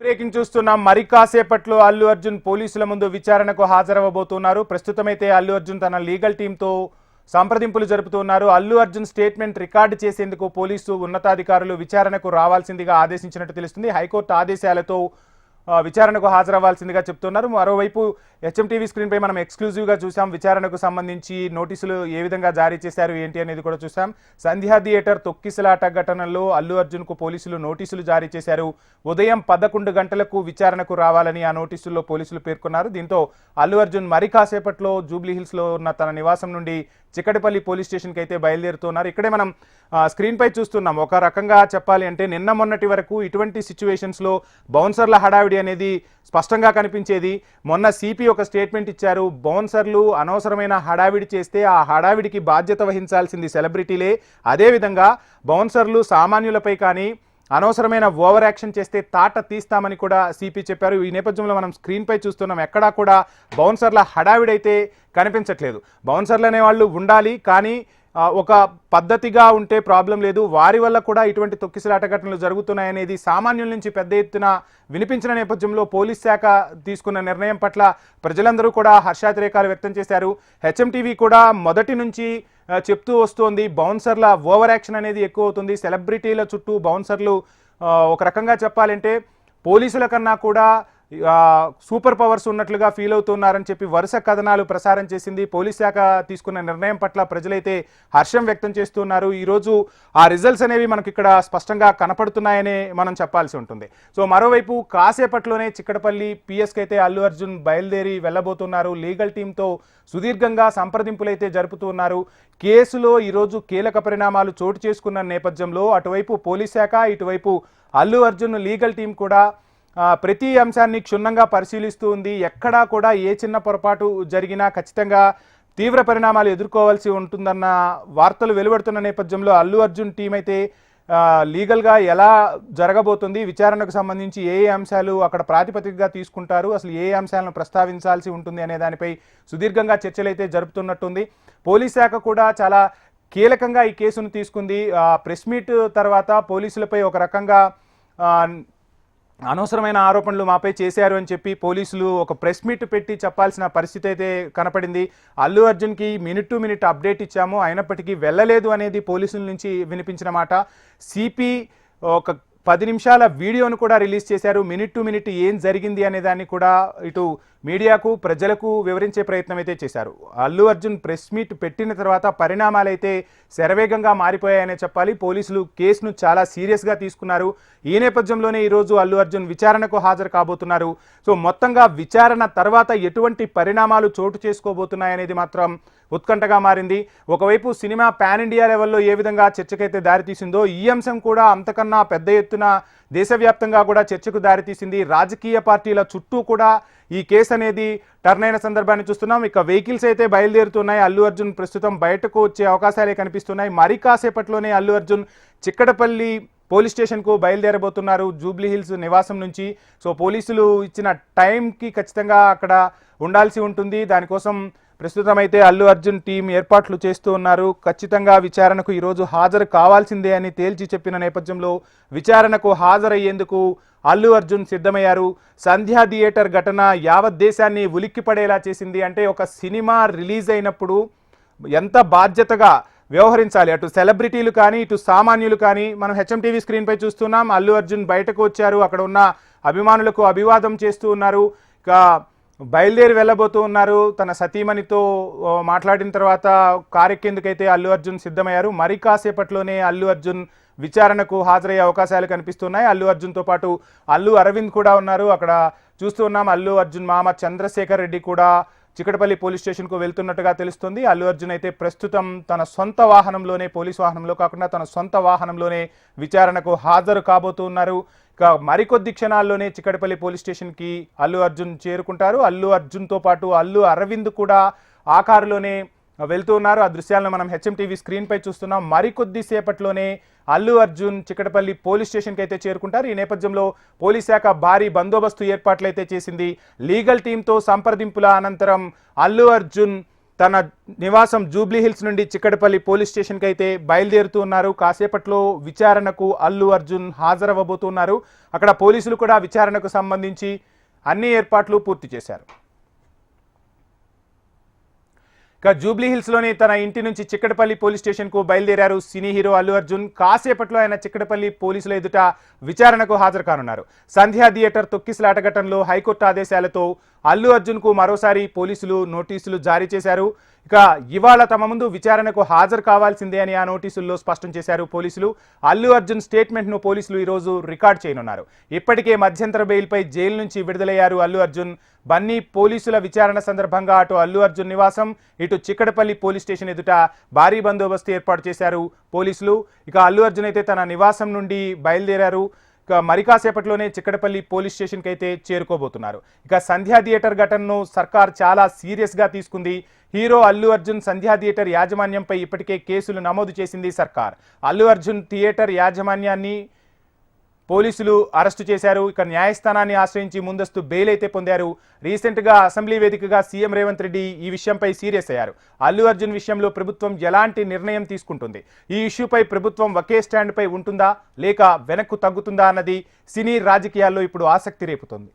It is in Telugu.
బ్రేకింగ్ చూస్తున్నాం. మరి కాసేపట్లో అల్లు అర్జున్ పోలీసుల ముందు విచారణకు హాజరవ్వబోతున్నారు. ప్రస్తుతమైతే అల్లు అర్జున్ తన లీగల్ టీంతో సంప్రదింపులు జరుపుతున్నారు. అల్లు అర్జున్ స్టేట్మెంట్ రికార్డు చేసేందుకు పోలీసు ఉన్నతాధికారులు విచారణకు రావాల్సిందిగా ఆదేశించినట్టు తెలుస్తుంది. హైకోర్టు ఆదేశాలతో విచారణకు హాజరవ్వాల్సిందిగా చెప్తున్నారు. మరోవైపు హెచ్ఎంటీవీ స్క్రీన్పై మనం ఎక్స్క్లూజివ్గా చూసాం. విచారణకు సంబంధించి నోటీసులు ఏ విధంగా జారీ చేశారు ఏంటి అనేది కూడా చూసాం. సంధ్యా థియేటర్ తొక్కిసలాట ఘటనలో అల్లు అర్జున్కు పోలీసులు నోటీసులు జారీ చేశారు. ఉదయం 11 గంటలకు విచారణకు రావాలని ఆ నోటీసుల్లో పోలీసులు పేర్కొన్నారు. దీంతో అల్లు అర్జున్ మరి కాసేపట్లో జూబ్లీహిల్స్లో ఉన్న తన నివాసం నుండి చిక్కడపల్లి పోలీస్ స్టేషన్కి అయితే బయలుదేరుతున్నారు. ఇక్కడే మనం స్క్రీన్పై చూస్తున్నాం. ఒక రకంగా చెప్పాలి అంటే నిన్న మొన్నటి వరకు ఇటువంటి సిచ్యువేషన్స్లో బౌన్సర్ల హడావిడి అనేది స్పష్టంగా కనిపించేది. మొన్న సిపి ఒక స్టేట్మెంట్ ఇచ్చారు. బౌన్సర్లు అనవసరమైన హడావిడి చేస్తే ఆ హడావిడికి బాధ్యత వహించాల్సింది సెలబ్రిటీలే. అదేవిధంగా బౌన్సర్లు సామాన్యులపై కానీ అనవసరమైన ఓవర్ యాక్షన్ చేస్తే తాట తీస్తామని కూడా సిపి చెప్పారు. ఈ నేపథ్యంలో మనం స్క్రీన్పై చూస్తున్నాం. ఎక్కడా కూడా బౌన్సర్ల హడావిడైతే కనిపించట్లేదు. బౌన్సర్లు అనేవాళ్ళు ఉండాలి, కానీ ఒక పద్ధతిగా ఉంటే ప్రాబ్లం లేదు. వారి వల్ల కూడా ఇటువంటి తొక్కిసలాట ఘటనలు జరుగుతున్నాయనేది సామాన్యుల నుంచి పెద్ద ఎత్తున వినిపించిన నేపథ్యంలో పోలీస్ శాఖ తీసుకున్న నిర్ణయం పట్ల ప్రజలందరూ కూడా హర్షాతిరేకాలు వ్యక్తం చేశారు. హెచ్ఎంటీవీ కూడా మొదటి నుంచి చెప్తూ వస్తోంది, బౌన్సర్ల ఓవర్ యాక్షన్ అనేది ఎక్కువ అవుతుంది. సెలబ్రిటీల చుట్టూ బౌన్సర్లు ఒక రకంగా చెప్పాలంటే పోలీసుల కన్నా కూడా సూపర్ పవర్స్ ఉన్నట్లుగా ఫీల్ అవుతున్నారని చెప్పి వరుస కథనాలు ప్రసారం చేసింది. పోలీస్ శాఖ తీసుకున్న నిర్ణయం పట్ల ప్రజలైతే హర్షం వ్యక్తం చేస్తున్నారు. ఈరోజు ఆ రిజల్ట్స్ అనేవి మనకి ఇక్కడ స్పష్టంగా కనపడుతున్నాయనే మనం చెప్పాల్సి ఉంటుంది. సో మరోవైపు కాసేపట్లోనే చిక్కడపల్లి పిఎస్కి అయితే అల్లు అర్జున్ బయలుదేరి వెళ్ళబోతున్నారు. లీగల్ టీంతో సుదీర్ఘంగా సంప్రదింపులైతే జరుపుతున్నారు. కేసులో ఈరోజు కీలక పరిణామాలు చోటు చేసుకున్న నేపథ్యంలో అటువైపు పోలీస్ శాఖ, ఇటువైపు అల్లు అర్జున్ లీగల్ టీం కూడా ప్రతి అంశాన్ని క్షుణ్ణంగా పరిశీలిస్తూ ఉంది. ఎక్కడా కూడా ఏ చిన్న పొరపాటు జరిగినా ఖచ్చితంగా తీవ్ర పరిణామాలు ఎదుర్కోవాల్సి ఉంటుందన్న వార్తలు వెలువడుతున్న నేపథ్యంలో అల్లు అర్జున్ టీం అయితే లీగల్గా ఎలా జరగబోతుంది, విచారణకు సంబంధించి ఏ అంశాలు అక్కడ ప్రాతిపదికగా తీసుకుంటారు, అసలు ఏ అంశాలను ప్రస్తావించాల్సి ఉంటుంది అనే దానిపై సుదీర్ఘంగా చర్చలైతే జరుపుతున్నట్టుంది. పోలీస్ శాఖ కూడా చాలా కీలకంగా ఈ కేసును తీసుకుంది. ప్రెస్ మీట్ తర్వాత పోలీసులపై ఒక రకంగా అనవసరమైన ఆరోపణలు మాపై చేశారు అని చెప్పి పోలీసులు ఒక ప్రెస్ మీట్ పెట్టి చెప్పాల్సిన పరిస్థితి అయితే కనపడింది. అల్లు అర్జున్కి మినిట్ టు మినిట్ అప్డేట్ ఇచ్చాము, అయినప్పటికీ వెళ్ళలేదు అనేది పోలీసుల నుంచి వినిపించిన మాట. సిపి ఒక 10 నిమిషాల వీడియోను కూడా రిలీజ్ చేశారు. మినిట్ టు మినిట్ ఏం జరిగింది అనే దాన్ని కూడా ఇటు మీడియాకు ప్రజలకు వివరించే ప్రయత్నం అయితే చేశారు. అల్లు అర్జున్ ప్రెస్ మీట్ పెట్టిన తర్వాత పరిణామాలైతే శరవేగంగా మారిపోయాయనే చెప్పాలి. పోలీసులు కేసును చాలా సీరియస్గా తీసుకున్నారు. ఈ నేపథ్యంలోనే ఈరోజు అల్లు అర్జున్ విచారణకు హాజరు కాబోతున్నారు. సో మొత్తంగా విచారణ తర్వాత ఎటువంటి పరిణామాలు చోటు చేసుకోబోతున్నాయనేది మాత్రం ఉత్కంఠగా మారింది. ఒకవైపు సినిమా పాన్ ఇండియా లెవెల్లో ఏ విధంగా చర్చకైతే దారితీసిందో ఈ అంశం కూడా అంతకన్నా పెద్ద ఎత్తున దేశవ్యాప్తంగా కూడా చర్చకు దారితీసింది. రాజకీయ పార్టీల చుట్టూ కూడా ఈ కేసు అనేది టర్న్ అయిన సందర్భాన్ని చూస్తున్నాం. ఇక వెహికల్స్ అయితే బయలుదేరుతున్నాయి. అల్లు అర్జున్ ప్రస్తుతం బయటకు వచ్చే అవకాశాలే కనిపిస్తున్నాయి. మరి కాసేపట్లోనే అల్లు అర్జున్ చిక్కడపల్లి పోలీస్ స్టేషన్కు బయలుదేరబోతున్నారు జూబ్లీహిల్స్ నివాసం నుంచి. సో పోలీసులు ఇచ్చిన టైంకి ఖచ్చితంగా అక్కడ ఉండాల్సి ఉంటుంది. దానికోసం ప్రస్తుతం అయితే అల్లు అర్జున్ టీం ఏర్పాట్లు చేస్తూ ఉన్నారు. ఖచ్చితంగా విచారణకు ఈరోజు హాజరు కావాల్సిందే అని తేల్చి చెప్పిన నేపథ్యంలో విచారణకు హాజరయ్యేందుకు అల్లు అర్జున్ సిద్ధమయ్యారు. సంధ్యా థియేటర్ ఘటన యావత్ దేశాన్ని ఉలిక్కిపడేలా చేసింది. అంటే ఒక సినిమా రిలీజ్ అయినప్పుడు ఎంత బాధ్యతగా వ్యవహరించాలి, అటు సెలబ్రిటీలు కానీ ఇటు సామాన్యులు కానీ. మనం హెచ్ఎంటీవీ స్క్రీన్పై చూస్తున్నాం. అల్లు అర్జున్ బయటకు వచ్చారు, అక్కడ ఉన్న అభిమానులకు అభివాదం చేస్తూ ఉన్నారు. ఇక బయలుదేరి వెళ్ళబోతూ ఉన్నారు. తన సతీమణితో మాట్లాడిన తర్వాత కారెక్కేందుకైతే అల్లు అర్జున్ సిద్ధమయ్యారు. మరి కాసేపట్లోనే అల్లు అర్జున్ విచారణకు హాజరయ్యే అవకాశాలు కనిపిస్తున్నాయి. అల్లు అర్జున్తో పాటు అల్లు అరవింద్ కూడా ఉన్నారు. అక్కడ చూస్తూ ఉన్నాం. అల్లు అర్జున్ మామ చంద్రశేఖర్ రెడ్డి కూడా చిక్కడపల్లి పోలీస్ స్టేషన్కు వెళ్తున్నట్టుగా తెలుస్తుంది. అల్లు అర్జున్ అయితే ప్రస్తుతం తన సొంత వాహనంలోనే, పోలీస్ వాహనంలో కాకుండా తన సొంత వాహనంలోనే విచారణకు హాజరు కాబోతూ ఉన్నారు. ఇక మరికొద్ది క్షణాల్లోనే చిక్కడపల్లి పోలీస్ స్టేషన్కి అల్లు అర్జున్ చేరుకుంటారు. అల్లు అర్జున్తో పాటు అల్లు అరవింద్ కూడా ఆ కారులోనే వెళ్తూ ఉన్నారు. ఆ దృశ్యాలను మనం హెచ్ఎంటీవీ స్క్రీన్పై చూస్తున్నాం. మరికొద్ది సేపట్లోనే అల్లు అర్జున్ చిక్కడపల్లి పోలీస్ స్టేషన్కి అయితే చేరుకుంటారు. ఈ నేపథ్యంలో పోలీస్ శాఖ భారీ బందోబస్తు ఏర్పాట్లయితే చేసింది. లీగల్ టీంతో సంప్రదింపుల అనంతరం అల్లు అర్జున్ తన నివాసం జూబ్లీ హిల్స్ నుండి చిక్కడపల్లి పోలీస్ స్టేషన్కి అయితే బయలుదేరుతూ ఉన్నారు. కాసేపట్లో విచారణకు అల్లు అర్జున్ హాజరవ్వబోతున్నారు. అక్కడ పోలీసులు కూడా విచారణకు సంబంధించి అన్ని ఏర్పాట్లు పూర్తి చేశారు. ఇక జూబ్లీ హిల్స్లోని తన ఇంటి నుంచి చిక్కడపల్లి పోలీస్ స్టేషన్కు బయలుదేరారు సినీ హీరో అల్లు అర్జున్. కాసేపట్లో ఆయన చిక్కడపల్లి పోలీసుల ఎదుట విచారణకు హాజరు కానున్నారు. సంధ్యా థియేటర్ తొక్కిసలాట ఘటనలో హైకోర్టు ఆదేశాలతో అల్లు అర్జున్కు మరోసారి పోలీసులు నోటీసులు జారీ చేశారు. ఇక ఇవాళ తమ ముందు విచారణకు హాజరు కావాల్సిందే అని ఆ నోటీసుల్లో స్పష్టం చేశారు పోలీసులు. అల్లు అర్జున్ స్టేట్మెంట్ను పోలీసులు ఈరోజు రికార్డ్ చేయనున్నారు. ఇప్పటికే మధ్యంతర బెయిల్పై జైలు నుంచి విడుదలయ్యారు అల్లు అర్జున్. బన్నీ పోలీసుల విచారణ సందర్భంగా అటు అల్లు అర్జున్ నివాసం, ఇటు చిక్కడపల్లి పోలీస్ స్టేషన్ ఎదుట భారీ బందోబస్తు ఏర్పాటు చేశారు పోలీసులు. ఇక అల్లు అర్జున్ అయితే తన నివాసం నుండి బయలుదేరారు. ఇక మరి కాసేపట్లోనే చిక్కడపల్లి పోలీస్ స్టేషన్కి అయితే చేరుకోబోతున్నారు. ఇక సంధ్యా థియేటర్ ఘటనను సర్కార్ చాలా సీరియస్గా తీసుకుంది. హీరో అల్లు అర్జున్ సంధ్యా థియేటర్ యాజమాన్యంపై ఇప్పటికే కేసులు నమోదు చేసింది సర్కార్. అల్లు అర్జున్ థియేటర్ యాజమాన్యాన్ని పోలీసులు అరెస్టు చేశారు. ఇక న్యాయస్థానాన్ని ఆశ్రయించి ముందస్తు బెయిల్ అయితే పొందారు. రీసెంట్గా అసెంబ్లీ వేదికగా సీఎం రేవంత్ రెడ్డి ఈ విషయంపై సీరియస్ అయ్యారు. అల్లు అర్జున్ విషయంలో ప్రభుత్వం ఎలాంటి నిర్ణయం తీసుకుంటుంది, ఈ ఇష్యూపై ప్రభుత్వం ఒకే స్టాండ్పై ఉంటుందా లేక వెనక్కు తగ్గుతుందా అన్నది సినీ రాజకీయాల్లో ఇప్పుడు ఆసక్తి రేపుతోంది.